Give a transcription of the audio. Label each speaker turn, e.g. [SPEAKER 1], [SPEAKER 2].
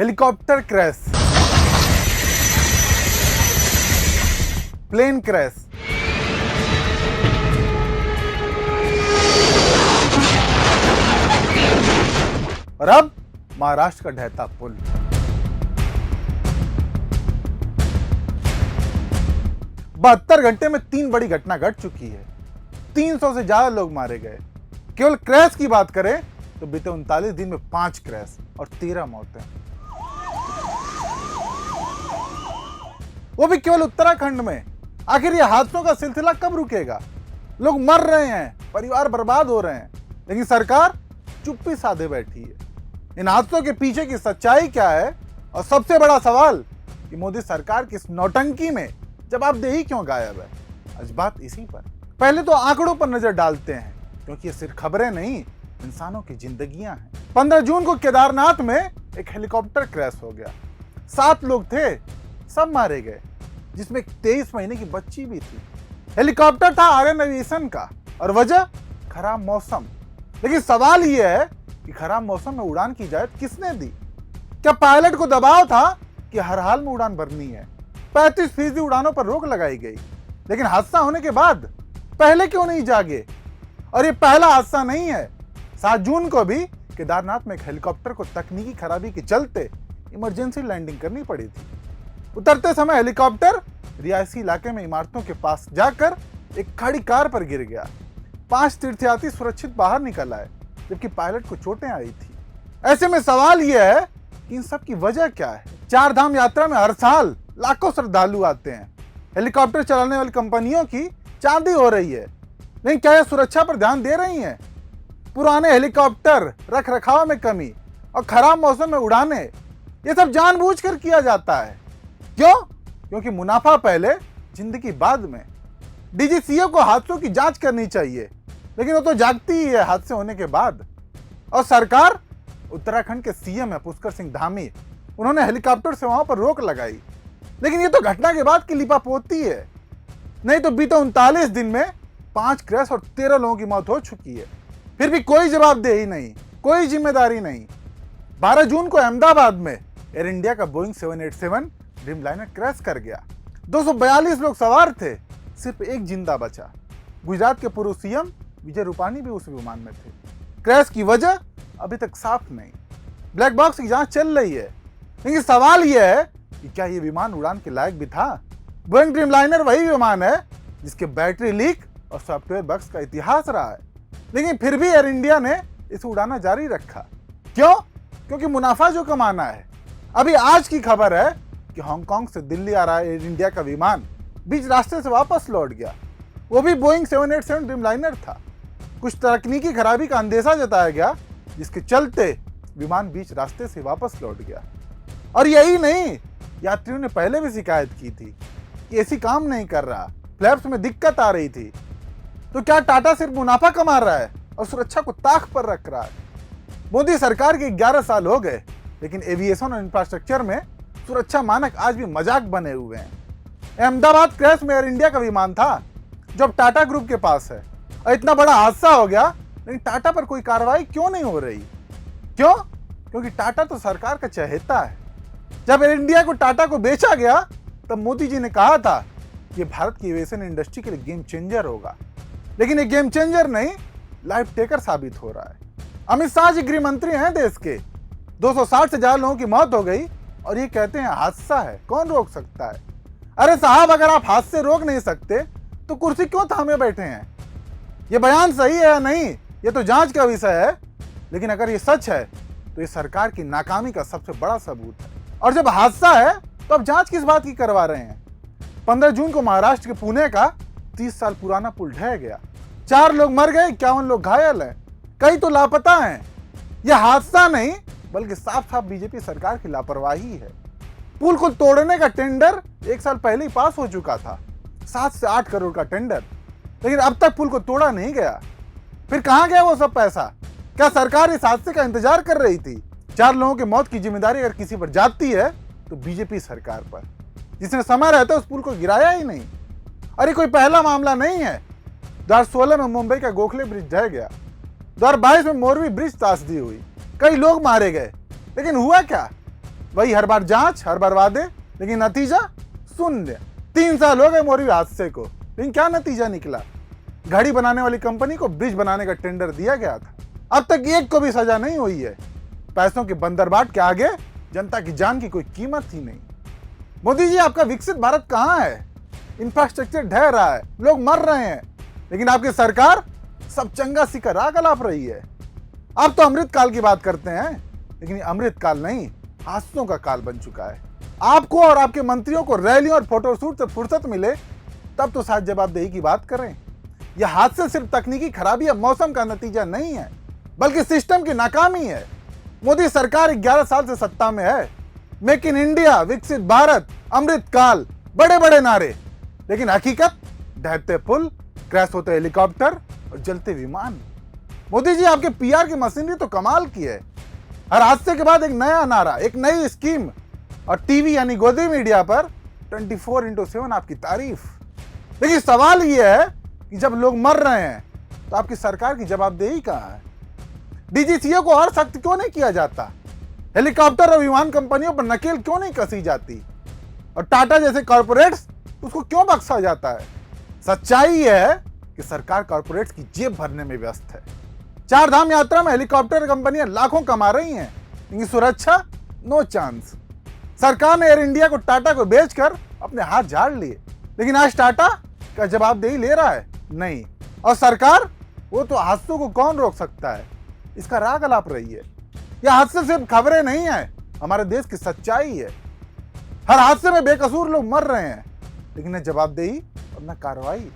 [SPEAKER 1] Helicopter crash, plane crash, और अब महाराष्ट्र का ढहता पुल। बहत्तर घंटे में 3 बड़ी घटना घट चुकी है। 300 से ज्यादा लोग मारे गए। केवल क्रैश की बात करें तो बीते 39 दिन में 5 क्रैश और 13 मौतें, वो भी केवल उत्तराखंड में। आखिर ये हादसों का सिलसिला कब रुकेगा? लोग मर रहे हैं, परिवार बर्बाद हो रहे हैं, लेकिन सरकार चुप्पी साधे बैठी है। इन हादसों के पीछे की सच्चाई क्या है? और सबसे बड़ा सवाल कि मोदी सरकार की इस नौटंकी में जवाबदेही क्यों गायब है? आज बात इसी पर। पहले तो आंकड़ों पर नजर डालते हैं, क्योंकि ये सिर्फ खबरें नहीं, इंसानों की जिंदगियां हैं। 15 जून को केदारनाथ में एक हेलीकॉप्टर क्रैश हो गया। 7 लोग थे, सब मारे गए, जिसमें एक 23 महीने की बच्ची भी थी। हेलीकॉप्टर था आर्यन एविएशन का, और वजह खराब मौसम। लेकिन सवाल यह है कि खराब मौसम में उड़ान की इजाजत किसने दी? क्या पायलट को दबाव था कि हर हाल में उड़ान भरनी है? 35% उड़ानों पर रोक लगाई गई, लेकिन हादसा होने के बाद पहले क्यों नहीं जागे? और ये पहला हादसा नहीं है। 7 जून को भी केदारनाथ में एक हेलीकॉप्टर को तकनीकी खराबी के चलते इमरजेंसी लैंडिंग करनी पड़ी थी। उतरते समय हेलीकॉप्टर रिहायशी इलाके में इमारतों के पास जाकर एक खड़ी कार पर गिर गया। 5 तीर्थयात्री सुरक्षित बाहर निकल आए, जबकि पायलट को चोटें आई थी। ऐसे में सवाल यह है कि इन सब की वजह क्या है? 4 धाम यात्रा में हर साल लाखों श्रद्धालु आते हैं। हेलीकॉप्टर चलाने वाली कंपनियों की चांदी हो रही है, लेकिन क्या यह सुरक्षा पर ध्यान दे रही हैं? पुराने हेलीकॉप्टर, रख रखाव में कमी और खराब मौसम में उड़ाने, ये सब जानबूझकर किया जाता है। क्यों? क्योंकि मुनाफा पहले, जिंदगी बाद में। डीजीसीए को हादसों की जांच करनी चाहिए, लेकिन वो तो जागती ही है हादसे होने के बाद। और सरकार, उत्तराखंड के सीएम है पुष्कर सिंह धामी, उन्होंने हेलीकॉप्टर सेवाओं पर रोक लगाई, लेकिन ये तो घटना के बाद की लिपापोती है। नहीं तो बीते 39 दिन में 5 क्रैश और 13 लोगों की मौत हो चुकी है, फिर भी कोई जवाबदेही नहीं, कोई जिम्मेदारी नहीं। 12 जून को अहमदाबाद में एयर इंडिया का बोइंग 787 ड्रीमलाइनर क्रैश कर गया। 242 लोग सवार थे, सिर्फ एक जिंदा बचा। गुजरात के पूर्व सीएम विजय रूपानी भी उस विमान में थे। क्रैश की वजह अभी तक साफ नहीं, ब्लैक बॉक्स की जांच चल रही है। लेकिन सवाल यह है कि क्या यह विमान उड़ान के लायक भी था? बोइंग ड्रीमलाइनर वही विमान है जिसके बैटरी लीक और सॉफ्टवेयर बग्स का इतिहास रहा है, लेकिन फिर भी एयर इंडिया ने इसे उड़ाना जारी रखा। क्यों? क्योंकि मुनाफा जो कमाना है। अभी आज की खबर है कि हांगकांग से दिल्ली आ रहा एयर इंडिया का विमान बीच रास्ते से वापस लौट गया। वो भी बोइंग 787 ड्रीमलाइनर था। कुछ तकनीकी खराबी का अंदेशा जताया गया, जिसके चलते विमान बीच रास्ते से वापस लौट गया। और यही नहीं, यात्रियों ने पहले भी शिकायत की थी कि एसी काम नहीं कर रहा, फ्लैप्स में दिक्कत आ रही थी। तो क्या टाटा सिर्फ मुनाफा कमा रहा है और सुरक्षा को ताक पर रख रहा है? मोदी सरकार के 11 साल हो गए, लेकिन एविएशन और इंफ्रास्ट्रक्चर में सुरक्षा मानक आज भी मजाक बने हुए हैं। अहमदाबाद क्रैश में एयर इंडिया का विमान था, जो अब टाटा ग्रुप के पास है, और इतना बड़ा हादसा हो गया, लेकिन टाटा पर कोई कार्रवाई क्यों नहीं हो रही? क्यों? क्योंकि टाटा तो सरकार का चहेता है। जब एयर इंडिया को टाटा को बेचा गया, तब मोदी जी ने कहा था कि भारत की एविएशन इंडस्ट्री के लिए गेम चेंजर होगा, लेकिन ये गेम चेंजर नहीं, लाइफ टेकर साबित हो रहा है। अमित शाह जी गृह मंत्री हैं देश के। 260 से ज्यादा लोगों की मौत हो गई, और ये कहते हैं हादसा है, कौन रोक सकता है? अरे साहब, अगर आप हादसे रोक नहीं सकते तो कुर्सी क्यों थामे बैठे हैं? ये बयान सही है या नहीं, ये तो जांच का विषय है, लेकिन अगर ये सच है तो ये सरकार की नाकामी का सबसे बड़ा सबूत है। और जब हादसा है तो अब जांच किस बात की करवा रहे हैं? 15 जून को महाराष्ट्र के पुणे का 30 साल पुराना पुल ढह गया। 4 लोग मर गए, 51 लोग घायल हैं, कई तो लापता हैं। यह हादसा नहीं, बल्कि साफ साफ बीजेपी सरकार की लापरवाही है। पुल को तोड़ने का टेंडर 1 साल पहले ही पास हो चुका था, 7 से 8 करोड़ का टेंडर, लेकिन अब तक पुल को तोड़ा नहीं गया। फिर कहां गया वो सब पैसा? क्या सरकार इस हादसे का इंतजार कर रही थी? 4 लोगों की मौत की जिम्मेदारी अगर किसी पर जाती है तो बीजेपी सरकार पर, जिसने समय रहते उस पुल को गिराया ही नहीं। और ये कोई पहला मामला नहीं है। 2016 में मुंबई का गोखले ब्रिज ढह गया, 2022 में मोरवी ब्रिज त्रासदी हुई, कई लोग मारे गए, लेकिन हुआ क्या? वही हर बार जांच, हर बार वादे, लेकिन नतीजा शून्य। 3 साल हो गए मोरवी हादसे को, लेकिन क्या नतीजा निकला? घड़ी बनाने वाली कंपनी को ब्रिज बनाने का टेंडर दिया गया था, अब तक एक को भी सजा नहीं हुई है। पैसों के बंदरबाट के आगे जनता की जान की कोई कीमत ही नहीं। मोदी जी, आपका विकसित भारत कहां है? इंफ्रास्ट्रक्चर ढह रहा है, लोग मर रहे हैं, लेकिन आपकी सरकार सब चंगा सी का राग अलाप रही है। आप तो अमृत काल की बात करते हैं, लेकिन ये अमृत काल नहीं, हादसों का काल बन चुका है। आपको और आपके मंत्रियों को रैलियों और फोटोशूट से फुर्सत मिले तब तो शायद जवाबदेही की बात करें। यह हादसे सिर्फ तकनीकी खराबी या मौसम का नतीजा नहीं है, बल्कि सिस्टम की नाकामी है। मोदी सरकार 11 साल से सत्ता में है। मेक इन इंडिया, विकसित भारत, अमृत काल, बड़े बड़े नारे, लेकिन हकीकत ढहते पुल, क्रैश होते हेलीकॉप्टर और जलते विमान। मोदी जी, आपके पीआर की मशीनरी तो कमाल की है। हर हादसे के बाद एक नया नारा, एक नई स्कीम, और टीवी यानी गोदी मीडिया पर 24/7 आपकी तारीफ। लेकिन सवाल यह है कि जब लोग मर रहे हैं तो आपकी सरकार की जवाबदेही कहां है? डीजीसीए को और सख्त क्यों नहीं किया जाता? हेलीकॉप्टर और विमान कंपनियों पर नकेल क्यों नहीं कसी जाती? और टाटा जैसे कॉर्पोरेट्स, उसको क्यों बख्शा जाता है? सच्चाई यह है कि सरकार कॉर्पोरेट्स की जेब भरने में व्यस्त है। 4 धाम यात्रा में हेलीकॉप्टर कंपनियां लाखों कमा रही हैं, लेकिन सुरक्षा नो चांस। सरकार ने एयर इंडिया को टाटा को बेचकर अपने हाथ झाड़ लिए, लेकिन आज टाटा का जवाबदेही ले रहा है? नहीं। और सरकार, वो तो हादसों को कौन रोक सकता है? इसका राग अलाप रही है। यह हादसे सिर्फ खबरें नहीं है, हमारे देश की सच्चाई है। हर हादसे में बेकसूर लोग मर रहे हैं, लेकिन न जवाबदेही और न कार्रवाई।